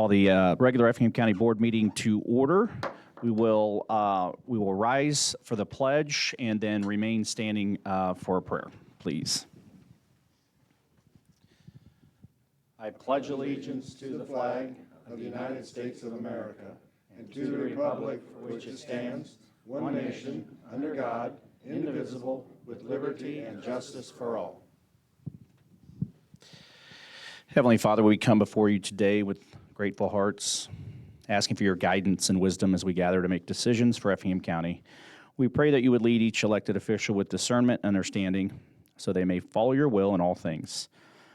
call the regular Effingham County Board meeting to order. We will rise for the pledge and then remain standing for a prayer, please. I pledge allegiance to the flag of the United States of America and to the republic for which it stands, one nation, under God, indivisible, with liberty and justice for all. Heavenly Father, we come before you today with grateful hearts, asking for your guidance and wisdom as we gather to make decisions for Effingham County. We pray that you would lead each elected official with discernment and understanding so they may follow your will in all things.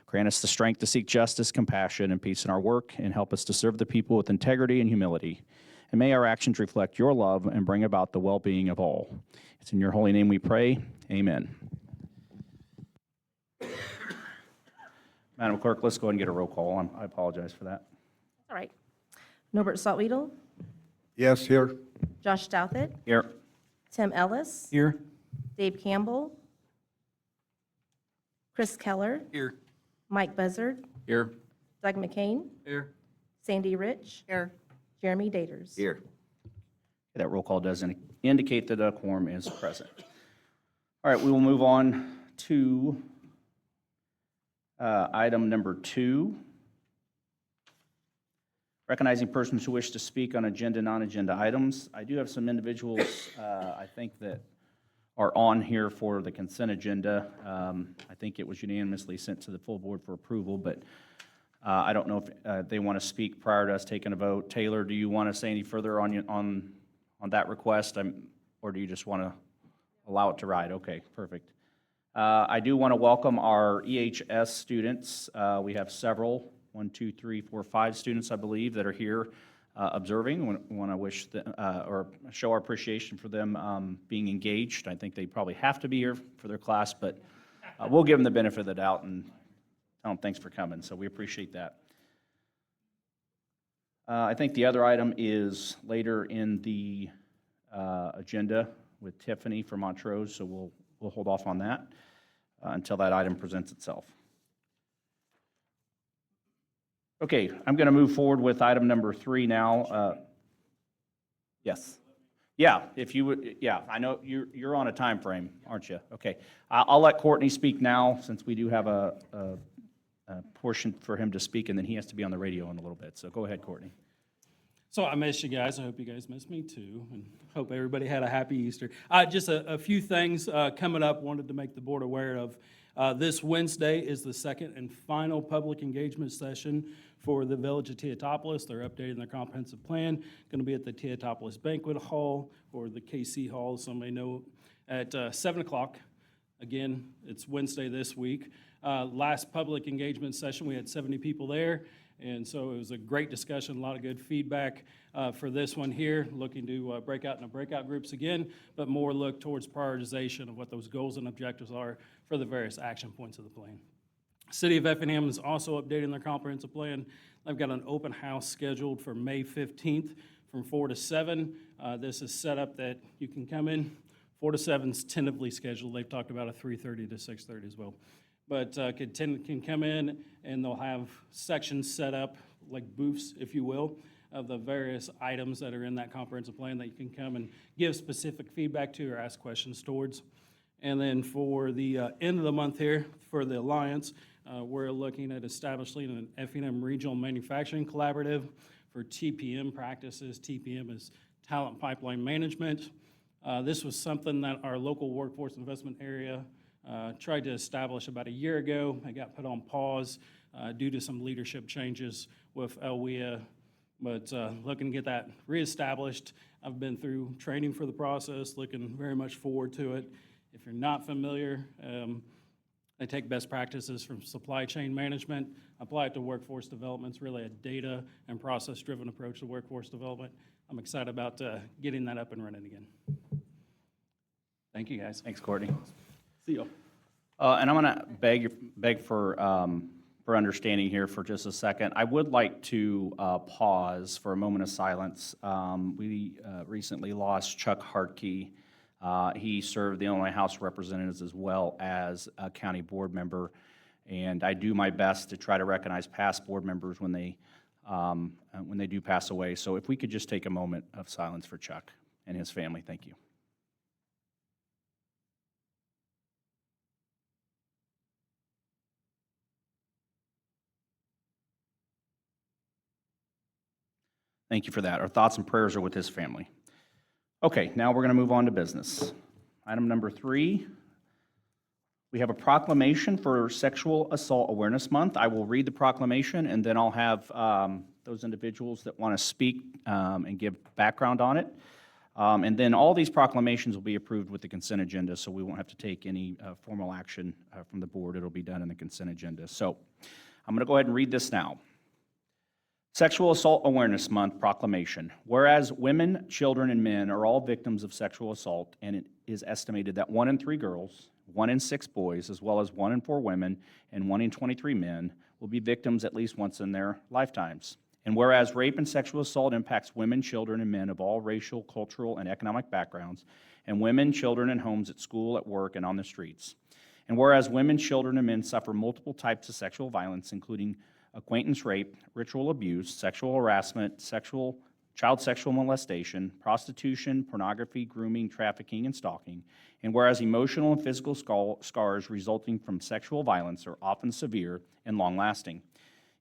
Grant us the strength to seek justice, compassion, and peace in our work, and help us to serve the people with integrity and humility. And may our actions reflect your love and bring about the well-being of all. It's in your holy name we pray. Amen. Madam Clerk, let's go ahead and get a roll call. I apologize for that. All right. Norbert Saltweedl, Yes, here. Josh Douthat, Here. Tim Ellis, Here. Dave Campbell, Chris Keller, Here. Mike Buzzard, Here. Doug McCain, Here. Sandy Rich, Here. Jeremy Daters. Here. That roll call does indicate that a quorum is present. All right, we will move on to item number 2. Recognizing persons who wish to speak on agenda, non-agenda items. I do have some individuals, I think, that are on here for the consent agenda. I think it was unanimously sent to the full board for approval, but I don't know if they want to speak prior to us taking a vote. Taylor, do you want to say any further on that request, or do you just want to allow it to ride? Okay, perfect. I do want to welcome our EHS students. We have several, 1, 2, 3, 4, 5 students, I believe, that are here observing. We want to wish or show our appreciation for them being engaged. I think they probably have to be here for their class, but we'll give them the benefit of the doubt and tell them thanks for coming. So we appreciate that. I think the other item is later in the agenda with Tiffany from Montrose, so we'll hold off on that until that item presents itself. Okay, I'm going to move forward with item number 3 now. Yes. Yeah, if you would, yeah, I know you're on a time frame, aren't you? Okay, I'll let Courtney speak now since we do have a portion for him to speak, and then he has to be on the radio in a little bit. So go ahead, Courtney. So I missed you guys. I hope you guys missed me too, and hope everybody had a happy Easter. Just a few things coming up. Wanted to make the board aware of. This Wednesday is the second and final public engagement session for the Village of Teotopolis. They're updating their comprehensive plan. Going to be at the Teotopolis Banquet Hall or the KC Hall, some may know, at 7 o'clock. Again, it's Wednesday this week. Last public engagement session, we had 70 people there. And so it was a great discussion, a lot of good feedback for this one here, looking to break out into breakout groups again, but more look towards prioritization of what those goals and objectives are for the various action points of the plan. City of Effingham is also updating their comprehensive plan. They've got an open house scheduled for May 15th from 4 to 7. This is set up that you can come in. 4 to 7 is tentatively scheduled. They've talked about a 3:30 to 6:30 as well. But can come in, and they'll have sections set up, like booths, if you will, of the various items that are in that comprehensive plan that you can come and give specific feedback to or ask questions towards. And then for the end of the month here, for the Alliance, we're looking at establishing an Effingham Regional Manufacturing Collaborative for TPM practices. TPM is Talent Pipeline Management. This was something that our local workforce investment area tried to establish about a year ago. It got put on pause due to some leadership changes with ELWIA, but looking to get that reestablished. I've been through training for the process, looking very much forward to it. If you're not familiar, they take best practices from supply chain management, apply it to workforce development. It's really a data and process-driven approach to workforce development. I'm excited about getting that up and running again. Thank you, guys. Thanks, Courtney. See you. And I'm going to beg for understanding here for just a second. I would like to pause for a moment of silence. We recently lost Chuck Hartke. He served the Illinois House of Representatives as well as a county board member, and I do my best to try to recognize past board members when they when they do pass away. So if we could just take a moment of silence for Chuck and his family, thank you. Thank you for that. Our thoughts and prayers are with his family. Okay, now we're going to move on to business. Item number 3, we have a proclamation for Sexual Assault Awareness Month. I will read the proclamation, and then I'll have those individuals that want to speak and give background on it. And then all these proclamations will be approved with the consent agenda, so we won't have to take any formal action from the board. It'll be done in the consent agenda. So I'm going to go ahead and read this now. Sexual Assault Awareness Month proclamation. Whereas women, children, and men are all victims of sexual assault, and it is estimated that 1 in 3 girls, 1 in 6 boys, as well as 1 in 4 women, and 1 in 23 men will be victims at least once in their lifetimes. And whereas rape and sexual assault impacts women, children, and men of all racial, cultural, and economic backgrounds, and women, children, and homes at school, at work, and on the streets. And whereas women, children, and men suffer multiple types of sexual violence, including acquaintance rape, ritual abuse, sexual harassment, child sexual molestation, prostitution, pornography, grooming, trafficking, and stalking. And whereas emotional and physical scars resulting from sexual violence are often severe and long-lasting.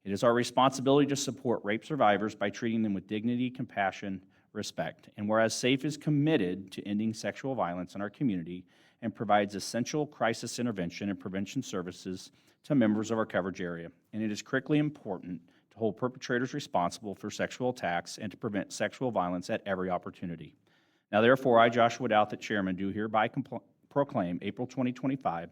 It is our responsibility to support rape survivors by treating them with dignity, compassion, respect. And whereas SAFE is committed to ending sexual violence in our community and provides essential crisis intervention and prevention services to members of our coverage area. And it is critically important to hold perpetrators responsible for sexual attacks and to prevent sexual violence at every opportunity. Now, therefore, I, Joshua Douthit, Chairman, do hereby proclaim April 2025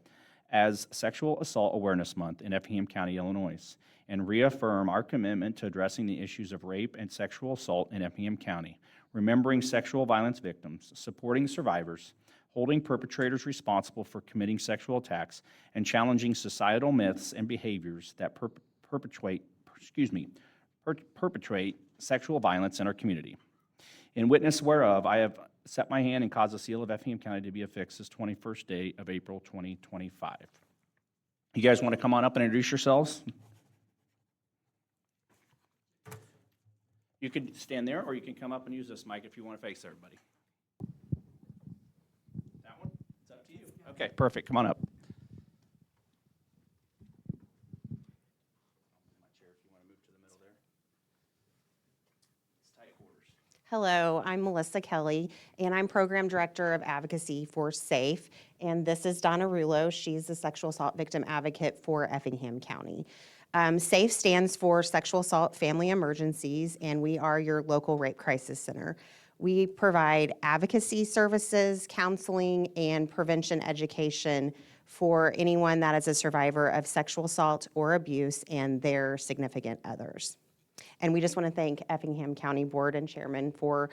as Sexual Assault Awareness Month in Effingham County, Illinois, and reaffirm our commitment to addressing the issues of rape and sexual assault in Effingham County, remembering sexual violence victims, supporting survivors, holding perpetrators responsible for committing sexual attacks, and challenging societal myths and behaviors that perpetrate sexual violence in our community. In witness whereof, I have set my hand and caused the seal of Effingham County to be affixed this 21st day of April 2025. You guys want to come on up and introduce yourselves? You could stand there, or you can come up and use this mic if you want to face everybody. That one? It's up to you. Okay, perfect. Come on up. My chair, if you want to move to the middle there. It's tight quarters. Hello, I'm Melissa Kelly, and I'm Program Director of Advocacy for SAFE. And this is Donna Rulo. She's the Sexual Assault Victim Advocate for Effingham County. SAFE stands for Sexual Assault Family Emergencies, and we are your local rape crisis center. We provide advocacy services, counseling, and prevention education for anyone that is a survivor of sexual assault or abuse and their significant others. And we just want to thank Effingham County Board and Chairman for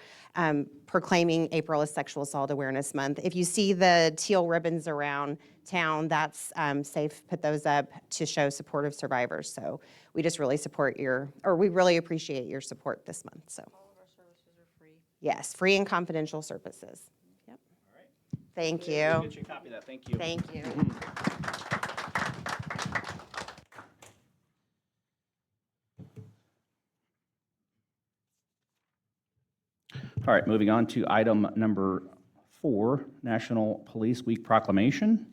proclaiming April as Sexual Assault Awareness Month. If you see the teal ribbons around town, that's SAFE put those up to show support of survivors. So we just really we really appreciate your support this month. So All of our services are free. yes, free and confidential services. Yep. All right. Thank We'll you. get you a copy of that. Thank you. Thank you. All right, moving on to item number 4, National Police Week Proclamation.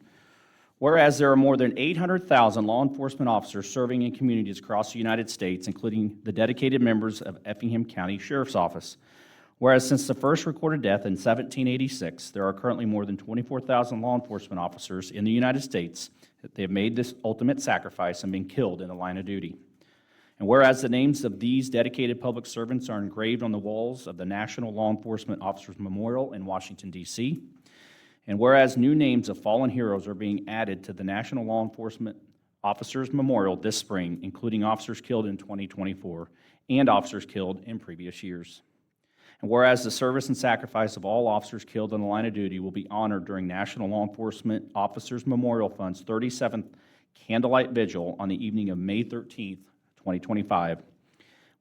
Whereas there are more than 800,000 law enforcement officers serving in communities across the United States, including the dedicated members of Effingham County Sheriff's Office. Whereas since the first recorded death in 1786, there are currently more than 24,000 law enforcement officers in the United States that they have made this ultimate sacrifice and been killed in the line of duty. And whereas the names of these dedicated public servants are engraved on the walls of the National Law Enforcement Officers Memorial in Washington, D.C., and whereas new names of fallen heroes are being added to the National Law Enforcement Officers Memorial this spring, including officers killed in 2024 and officers killed in previous years. And whereas the service and sacrifice of all officers killed in the line of duty will be honored during National Law Enforcement Officers Memorial Fund's 37th Candlelight Vigil on the evening of May 13th, 2025.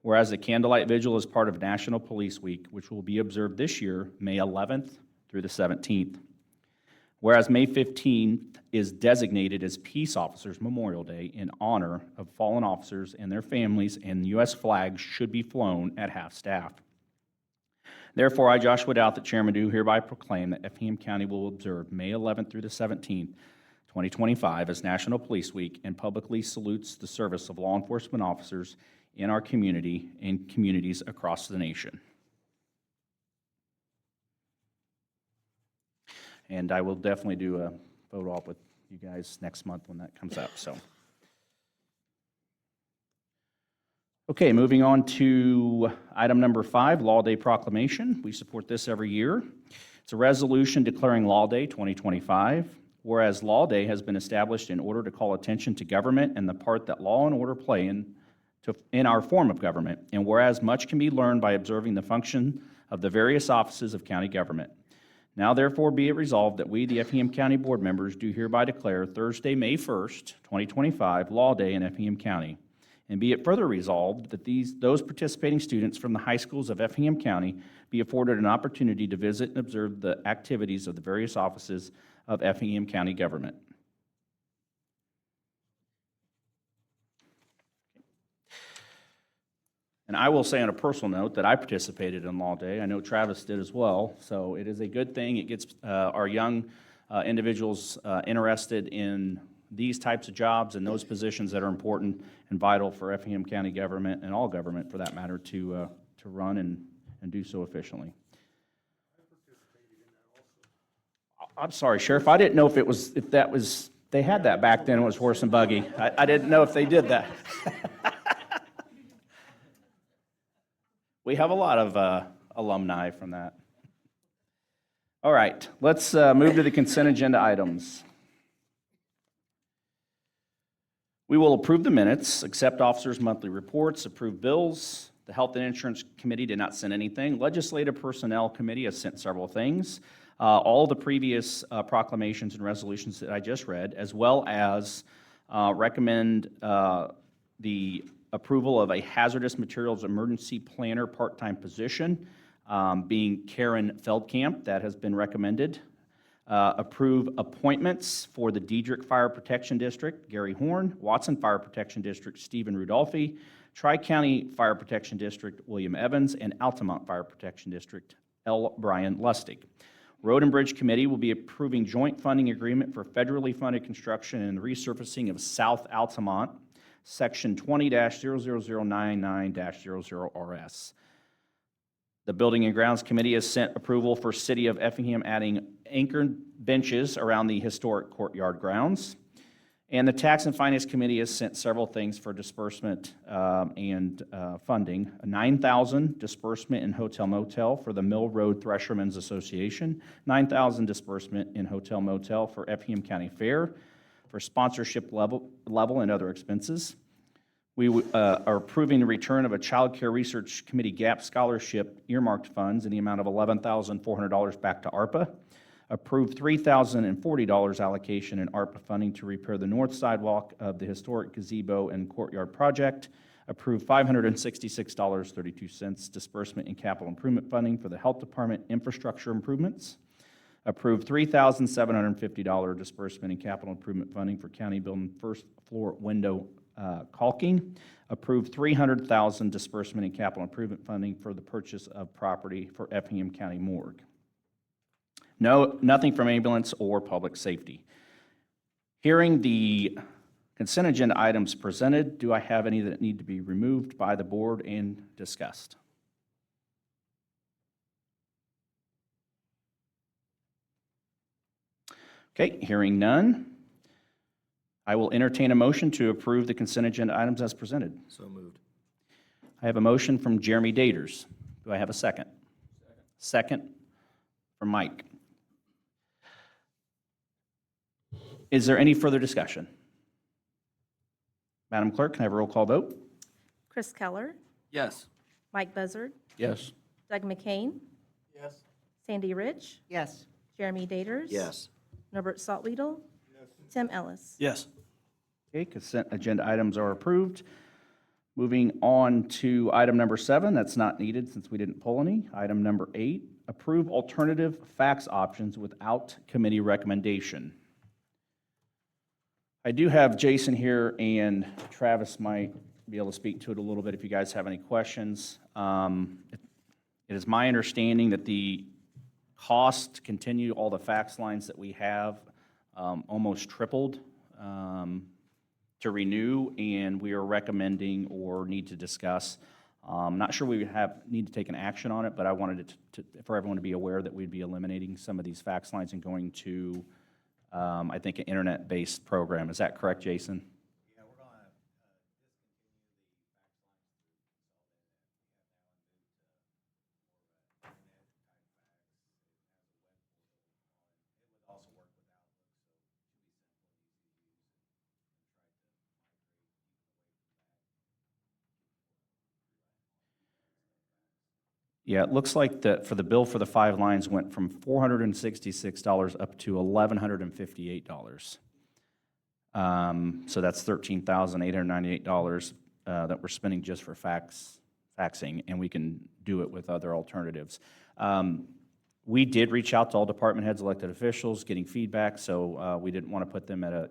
Whereas the Candlelight Vigil is part of National Police Week, which will be observed this year, May 11th through the 17th. Whereas May 15th is designated as Peace Officers Memorial Day in honor of fallen officers and their families, and the U.S. flag should be flown at half-staff. Therefore, I, Joshua Douth, the chairman, do hereby proclaim that Effingham County will observe May 11th through the 17th, 2025 as National Police Week and publicly salutes the service of law enforcement officers in our community and communities across the nation. And I will definitely do a photo op with you guys next month when that comes up, so. Okay, moving on to item number 5, Law Day Proclamation. We support this every year. It's a resolution declaring Law Day 2025, whereas Law Day has been established in order to call attention to government and the part that law and order play in our form of government, and whereas much can be learned by observing the function of the various offices of county government. Now therefore be it resolved that we, the Effingham County Board members, do hereby declare Thursday, May 1st, 2025, Law Day in Effingham County. And be it further resolved that those participating students from the high schools of Effingham County be afforded an opportunity to visit and observe the activities of the various offices of Effingham County government. And I will say on a personal note that I participated in Law Day. I know Travis did as well, so it is a good thing. It gets our young individuals interested in these types of jobs and those positions that are important and vital for Effingham County government and all government, for that matter, to run and do so efficiently. I'm sorry, Sheriff. I didn't know if that was they had that back then. It was horse and buggy. I didn't know if they did that. We have a lot of alumni from that. All right, let's move to the consent agenda items. We will approve the minutes, accept officers' monthly reports, approve bills. The Health and Insurance Committee did not send anything. Legislative Personnel Committee has sent several things. All the previous proclamations and resolutions that I just read, as well as recommend the approval of a hazardous materials emergency planner part-time position, being Karen Feldkamp, that has been recommended. Approve appointments for the Diedrich Fire Protection District, Gary Horn, Watson Fire Protection District, Stephen Rudolphi, Tri-County Fire Protection District, William Evans, and Altamont Fire Protection District, L. Brian Lustig. Road and Bridge Committee will be approving joint funding agreement for federally funded construction and resurfacing of South Altamont, Section 20-00099-00RS. The Building and Grounds Committee has sent approval for City of Effingham adding anchored benches around the historic courtyard grounds. And the Tax and Finance Committee has sent several things for disbursement and funding. A $9,000 disbursement in hotel motel for the Mill Road Threshermen's Association, $9,000 disbursement in hotel motel for Effingham County Fair for sponsorship level and other expenses. We are approving the return of a Child Care Research Committee GAP Scholarship earmarked funds in the amount of $11,400 back to ARPA. Approved $3,040 allocation in ARPA funding to repair the north sidewalk of the historic gazebo and courtyard project. Approved $566.32 disbursement in capital improvement funding for the Health Department infrastructure improvements. Approved $3,750 disbursement in capital improvement funding for county building first floor window caulking. Approved $300,000 disbursement in capital improvement funding for the purchase of property for Effingham County Morgue. Nothing from ambulance or public safety. Hearing the consent agenda items presented, do I have any that need to be removed by the board and discussed? Okay, hearing none, I will entertain a motion to approve the consent agenda items as presented. So moved. I have a motion from Jeremy Daters. Do I have a second? Second from Mike. Is there any further discussion? Madam Clerk, can I have a roll call vote? Chris Keller, Yes. Mike Buzzard, Yes. Doug McCain, Yes. Sandy Rich, Yes. Jeremy Daters. Yes. Norbert Saltweedl, Tim Ellis. Yes. Okay, consent agenda items are approved. Moving on to item number 7, that's not needed since we didn't pull any. Item number 8, approve alternative fax options without committee recommendation. I do have Jason here, and Travis might be able to speak to it a little bit if you guys have any questions. It is my understanding that the cost to continue all the fax lines that we have almost tripled to renew, and we are recommending or need to discuss. Not sure we need to take an action on it, but I wanted for everyone to be aware that we'd be eliminating some of these fax lines and going to, I think, an internet-based program. Is that correct, Jason? Yeah, we're gonna Yeah, it looks like that for the bill for the 5 lines went from $466 up to $1,158. So that's $13,898 that we're spending just for faxing, and we can do it with other alternatives. We did reach out to all department heads, elected officials, getting feedback, so we didn't want to put them at a,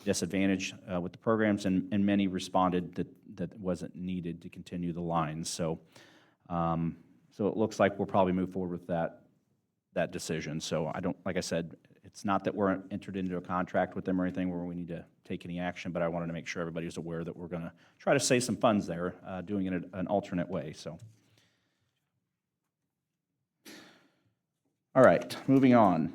disadvantage with the programs, and many responded that it wasn't needed to continue the lines. So it looks like we'll probably move forward with that decision. So like I said, it's not that we're entered into a contract with them or anything where we need to take any action, but I wanted to make sure everybody's aware that we're going to try to save some funds there, doing it an alternate way, so. All right, moving on.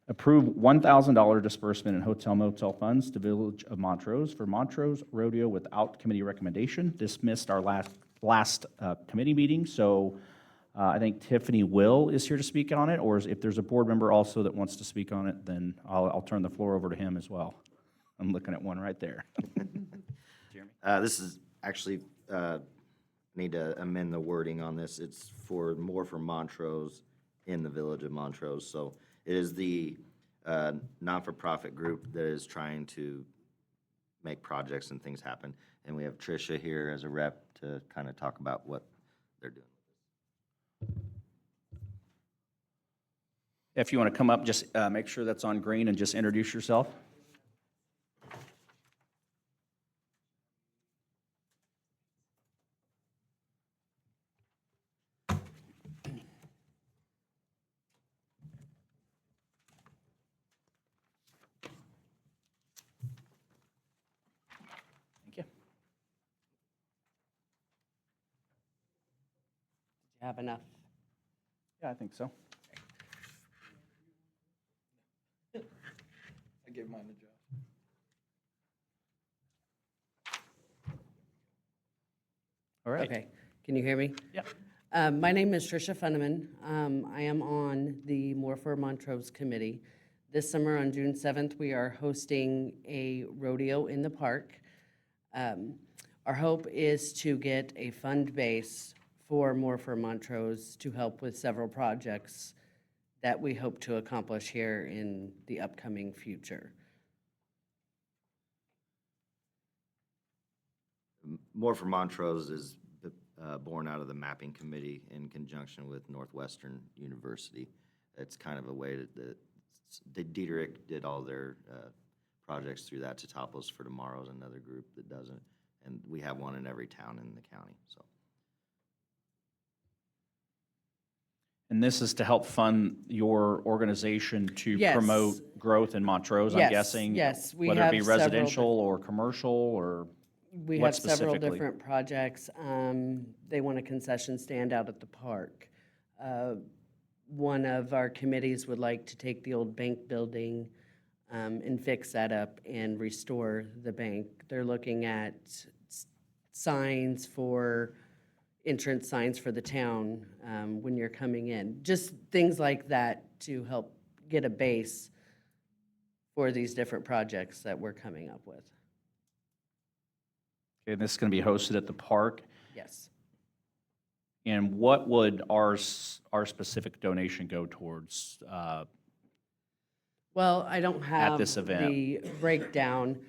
Approve $1,000 disbursement in hotel motel funds to Village of Montrose for Montrose Rodeo without committee recommendation. This missed our last committee meeting, so I think Tiffany Will is here to speak on it, or if there's a board member also that wants to speak on it, then I'll turn the floor over to him as well. I'm looking at one right there. Jeremy? This is actually, need to amend the wording on this. It's more for Montrose in the Village of Montrose. So it is the non-for-profit group that is trying to make projects and things happen. And we have Tricia here as a rep to kind of talk about what they're doing. If you want to come up, just make sure that's on green and just introduce yourself. Thank you. Have enough. Yeah, I think so. I gave mine a job. All right. Okay, can you hear me? Yeah. My name is Tricia Funneman. I am on the More for Montrose Committee. This summer on June 7th, we are hosting a rodeo in the park. Our hope is to get a fund base for More for Montrose to help with several projects that we hope to accomplish here in the upcoming future. More for Montrose is born out of the mapping committee in conjunction with Northwestern University. It's kind of a way that Diederich did all their projects through that. Totopos for Tomorrow's another group that does it. And we have one in every town in the county, so. And this is to help fund your organization to Yes. promote growth in Montrose, I'm Yes, guessing? yes, we Whether it be have several residential or commercial, or We what have several specifically? different projects. They want a concession stand out at the park. One of our committees would like to take the old bank building and fix that up and restore the bank. They're looking at signs entrance signs for the town when you're coming in. Just things like that to help get a base for these different projects that we're coming up with. Okay, this is going to be hosted at the park. Yes. And what would our specific donation go towards? Well, I don't have this event. the breakdown.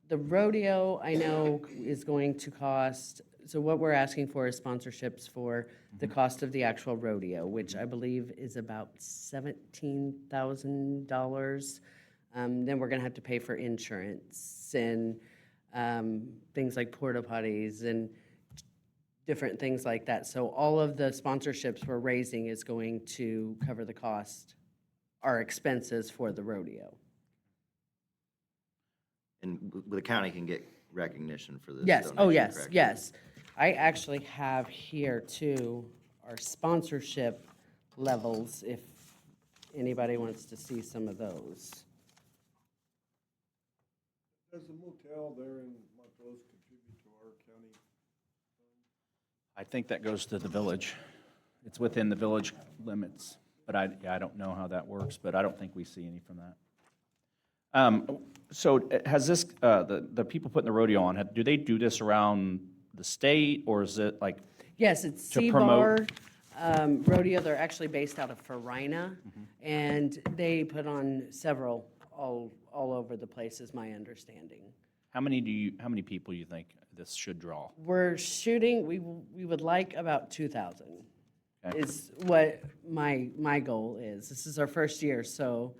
The rodeo, I know, is going to cost, so what we're asking for is sponsorships for the cost of the actual rodeo, which I believe is about $17,000. Then we're gonna have to pay for insurance and things like porta potties and different things like that. So all of the sponsorships we're raising is going to cover the cost, our expenses for the rodeo. And the county can get recognition for this Yes, oh, donation, yes, correct? yes. I actually have here too, our sponsorship levels, if anybody wants to see some of those. Does the motel there in Montrose contribute to our county? I think that goes to the village. It's within the village limits, but I don't know how that works, but I don't think we see any from that. So has this, the people putting the rodeo on, do they do this around the state, or is it like, Yes, it's To promote- C-Bar Rodeo, they're actually based out of Farina, and they put on several all over the place, is my understanding. how many people you think this should draw? We're shooting, we would like about 2,000, Okay. is what my goal is. This is our first year, so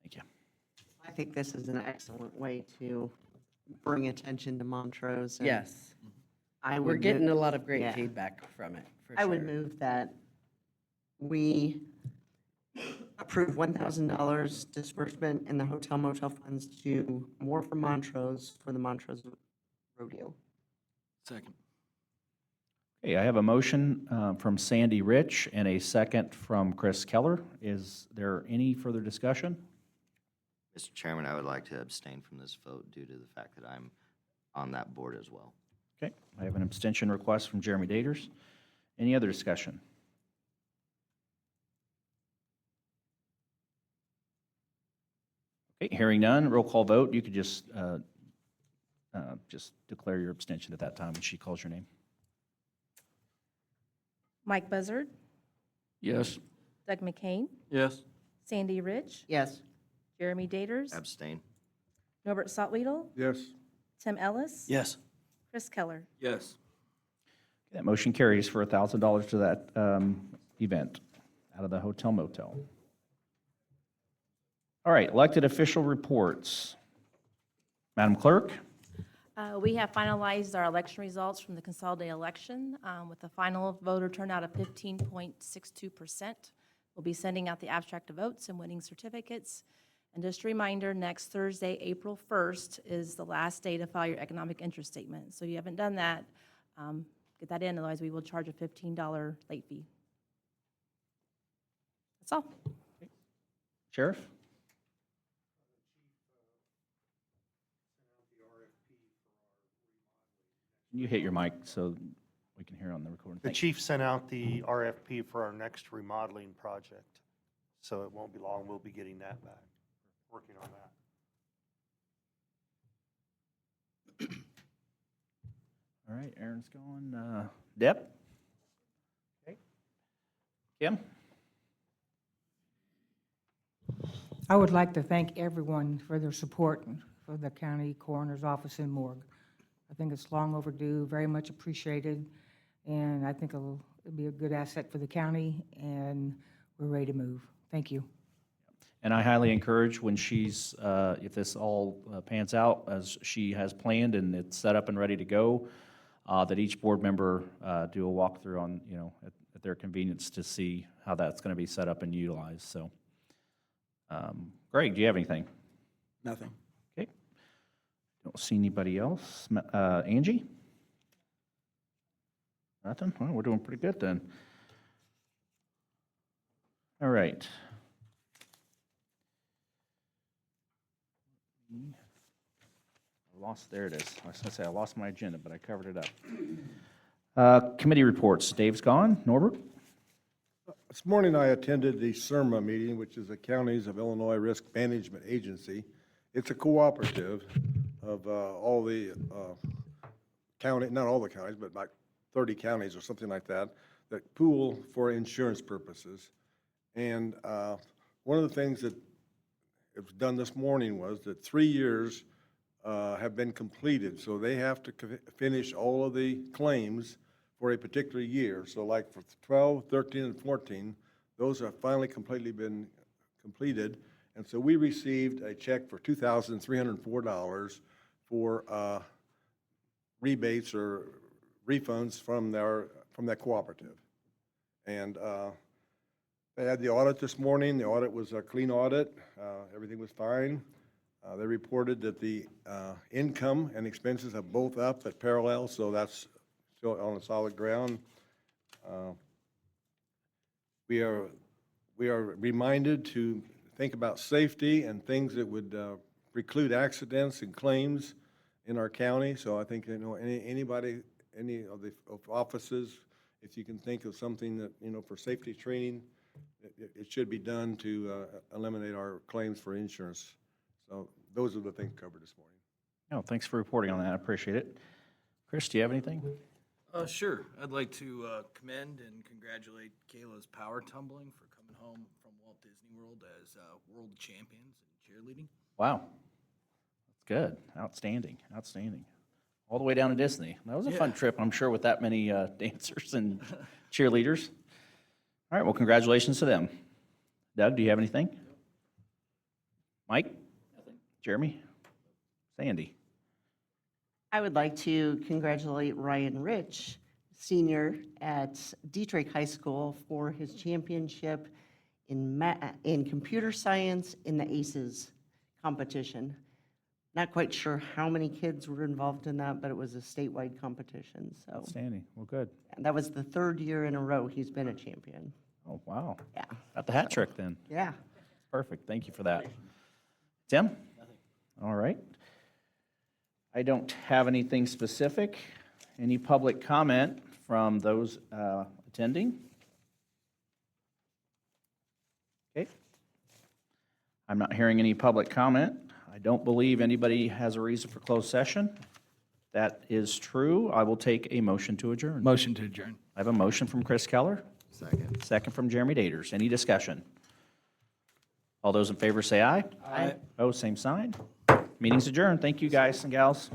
Thank you. I think this is an excellent way to bring attention to Montrose. and yes. I would We're getting move- a lot of great yeah. feedback from it, for I would sure. move that we approve $1,000 disbursement in the hotel motel funds to More for Montrose for the Montrose Rodeo. Second. Okay, I have a motion from Sandy Rich and a second from Chris Keller. Is there any further discussion? Mr. Chairman, I would like to abstain from this vote due to the fact that I'm on that board as well. Okay, I have an abstention request from Jeremy Daters. Any other discussion? Okay, hearing none, roll call vote. You could just declare your abstention at that time when she calls your name. Mike Buzzard, Yes. Doug McCain, Yes. Sandy Rich, Yes. Jeremy Daters, Abstain. Norbert Saltweedl, Yes. Tim Ellis, Yes. Chris Keller. Yes. That motion carries for $1,000 to that event out of the hotel motel. All right, elected official reports. Madam Clerk? We have finalized our election results from the consolidated election with a final voter turnout of 15.62%. We'll be sending out the abstract of votes and winning certificates. And just a reminder, next Thursday, April 1st, is the last day to file your economic interest statement. So if you haven't done that, get that in, otherwise we will charge a $15 late fee. That's all. Sheriff? Can you hit your mic so we can hear on the recording? The Thank you. chief sent out the RFP for our next remodeling project, so it won't be long, we'll be getting that back, working on that. All right, Aaron's gone. Deb? Okay. Kim? I would like to thank everyone for their support for the county coroner's office and morgue. I think it's long overdue, very much appreciated, and I think it'll be a good asset for the county, and we're ready to move. Thank you. And I highly encourage when she's, if this all pans out as she has planned and it's set up and ready to go, that each board member do a walkthrough on, at their convenience to see how that's going to be set up and utilized. So, Greg, do you have anything? Nothing. Okay. Don't see anybody else. Angie? Nothing? Well, we're doing pretty good then. All right. There it is. I was going to say, I lost my agenda, but I covered it up. Committee reports. Dave's gone. Norbert? This morning I attended the CIRMA meeting, which is the Counties of Illinois Risk Management Agency. It's a cooperative of all the county, not all the counties, but like 30 counties or something like that, that pool for insurance purposes. And one of the things that it was done this morning was that 3 years have been completed, so they have to finish all of the claims for a particular year. So like for 12, 13, and 14, those have finally completely been completed. And so we received a check for $2,304 for rebates or refunds from that cooperative. And they had the audit this morning. The audit was a clean audit. Everything was fine. They reported that the income and expenses have both up at parallel, so that's still on a solid ground. We are reminded to think about safety and things that would preclude accidents and claims in our county. So I think, anybody, any of the offices, if you can think of something that, for safety training, it should be done to eliminate our claims for insurance. So those are the things covered this morning. No, thanks for reporting on that. I appreciate it. Chris, do you have anything? Sure. I'd like to commend and congratulate Kayla's power tumbling for coming home from Walt Disney World as world champions in cheerleading. Wow. That's good. Outstanding. Outstanding. All the way down to Disney. That was a fun trip, I'm sure, with that many dancers and cheerleaders. All right, well, congratulations to them. Doug, do you have anything? Mike? Nothing. Jeremy? Sandy? I would like to congratulate Ryan Rich, senior at Dietrich High School, for his championship in computer science in the ACES competition. Not quite sure how many kids were involved in that, but it was a statewide competition, so. Outstanding. Well, good. And that was the third year in a row he's been a champion. Oh, wow. Yeah. Got the hat trick then. Yeah. Perfect. Thank you for that. Tim? Nothing. All right. I don't have anything specific. Any public comment from those attending? Okay. I'm not hearing any public comment. I don't believe anybody has a reason for closed session. That is true. I will take a motion to adjourn. Motion to adjourn. I have a motion from Chris Keller. Second. Second from Jeremy Daters. Any discussion? All those in favor say aye. Aye. Oh, same sign. Meeting's adjourned. Thank you, guys and gals.